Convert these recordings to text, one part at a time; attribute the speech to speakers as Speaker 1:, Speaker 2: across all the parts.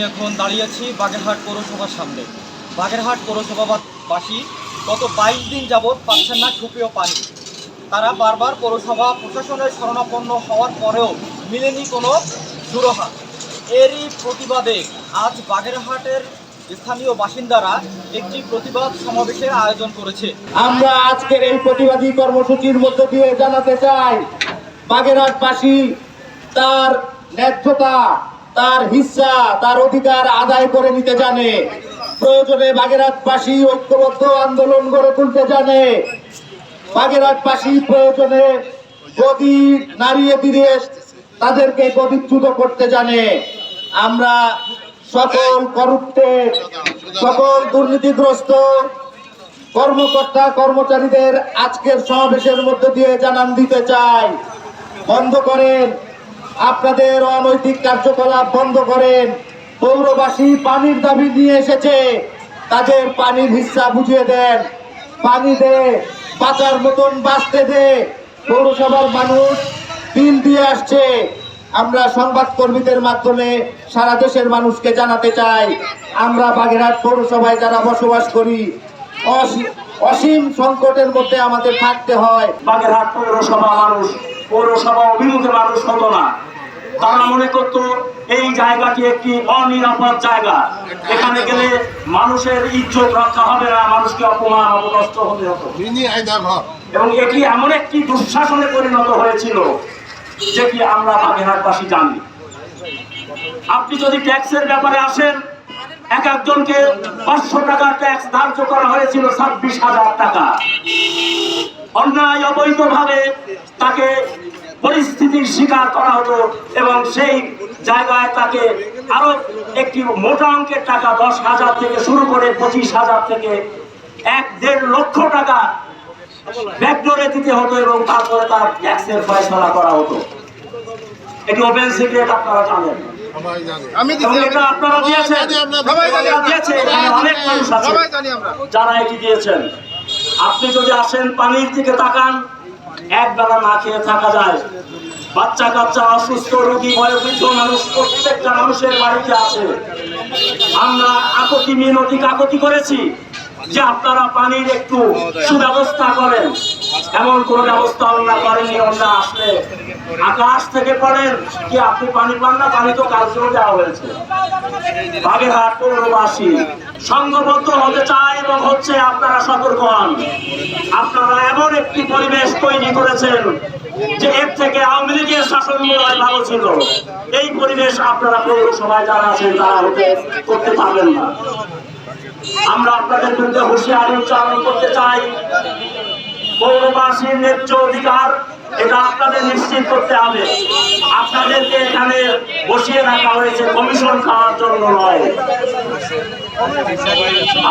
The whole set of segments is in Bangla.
Speaker 1: আমি এখন দাঁড়িয়ে আছি বাগেরহাট পৌরসভার সামনে। বাগেরহাট পৌরসভাবাসী গত 22 দিন যাবৎ পাচ্ছেন না সুপেয় পানি। তারা বারবার পৌরসভা প্রশাসনের শরণাপন্ন হওয়ার পরেও মিলেনি কোনো সুরাহা। এরই প্রতিবাদে আজ বাগেরহাটের স্থানীয় বাসিন্দারা একটি প্রতিবাদ সমাবেশের আয়োজন করেছে।
Speaker 2: আমরা আজকের এই প্রতিবাদী কর্মসূচির মধ্য দিয়ে জানাতে চাই, বাগেরহাটবাসী তার ন্যায্যতা, তার হিস্সা, তার অধিকার আদায় করে নিতে জানে। প্রয়োজনে বাগেরহাটবাসী ঐক্যবদ্ধ আন্দোলন গড়ে তুলতে জানে। বাগেরহাটবাসী প্রয়োজনে গদি নাড়িয়ে দিয়ে তাদেরকে গদিচ্যুত করতে জানে। আমরা সকল করুপ্টেড, সকল দুর্নীতিগ্রস্ত কর্মকর্তা কর্মচারীদের আজকের সমাবেশের মধ্যে দিয়ে জানান দিতে চাই, বন্ধ করেন আপনাদের অনৈতিক কার্যকলাপ, বন্ধ করেন। পৌরবাসী পানির দাবি নিয়ে এসেছে, তাদের পানির হিস্সা বুঝিয়ে দেন। পানি দে, বাঁচার মতন বাঁচতে দে। পৌরসভার মানুষ বিল দিয়ে আসছে। আমরা সংবাদ কর্মীদের মাধ্যমে সারা দেশের মানুষকে জানাতে চাই, আমরা বাগেরহাট পৌরসভায় যারা বসবাস করি, অসীম সংকটের মধ্যে আমাদের থাকতে হয়।
Speaker 3: বাগেরহাট পৌরসভা মানুষ পৌরসভা অভিমুখে মানুষ হতো না। তারা মনে করত এই জায়গাটি একটি অনিরাপদ জায়গা, এখানে গেলে মানুষের ইজ্জত রক্ষা হবে না, মানুষকে অপমান অপদস্থ হতে হতো। এবং এটি এমন একটি দুঃশাসনে পরিণত হয়েছিল যেটি আমরা বাগেরহাটবাসী জানি। আপনি যদি ট্যাক্সের ব্যাপারে আসেন, এক একজনকে 500 টাকা ট্যাক্স ধার্য করা হয়েছিল, 26,000 টাকা। অন্যায় অবৈধভাবে তাকে পরিস্থিতির শিকার করা হতো এবং সেই জায়গায় তাকে আরো একটি মোটা অঙ্কের টাকা 10,000 থেকে শুরু করে 25,000 থেকে 1-1.5 লক্ষ টাকা ব্যাকডোরে দিতে হতো এবং তারপরে তার ট্যাক্সের ফয়সালা করা হতো। এটি ওপেন সিক্রেট, আপনারা জানেন। এটা আপনারা দিয়েছেন, অনেক মানুষ আছে যারা এটি দিয়েছেন। আপনি যদি আসেন, পানির দিকে তাকান, এক বেলা না খেয়ে থাকা যায়। বাচ্চা কাচ্চা, অসুস্থ রোগী, বয়োবৃদ্ধ মানুষ প্রত্যেকটা মানুষের বাড়িতে আছে। আমরা আকুতি মিনতি কাকুতি করেছি যে আপনারা পানির একটু সুব্যবস্থা করেন। এমন কোন ব্যবস্থা আমরা করেনি। আমরা আসলে আকাশ থেকে পড়েন কি আপনি পানি পান না? পানি তো কালকেও দেওয়া হয়েছে। বাগেরহাট পৌরবাসী সংঘবদ্ধ হতে চায় এবং হচ্ছে, আপনারা সতর্ক হন। আপনারা এমন একটি পরিবেশ তৈরি করেছেন যে এর থেকে আওয়ামী লীগের শাসন ভালো ছিল। এই পরিবেশ আপনারা পৌরসভায় যারা আছেন তারা করতে পারবেন না। আমরা আপনাদের বিরুদ্ধে হুঁশিয়ারি উচ্চারণ করতে চাই। পৌরবাসীর ন্যায্য অধিকার এটা আপনাদের নিশ্চিত করতে হবে। আপনাদেরকে এখানে বসিয়ে রাখা হয়েছে কমিশন খাওয়ার জন্য নয়।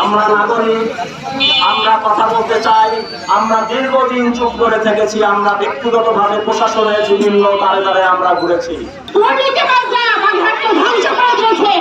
Speaker 3: আমরা নাগরিক, আমরা কথা বলতে চাই। আমরা দীর্ঘদিন চুপ করে থেকেছি। আমরা ব্যক্তিগতভাবে প্রশাসনের বিভিন্ন দ্বারে দ্বারে আমরা ঘুরেছি।
Speaker 4: ধ্বংস করা চলছে।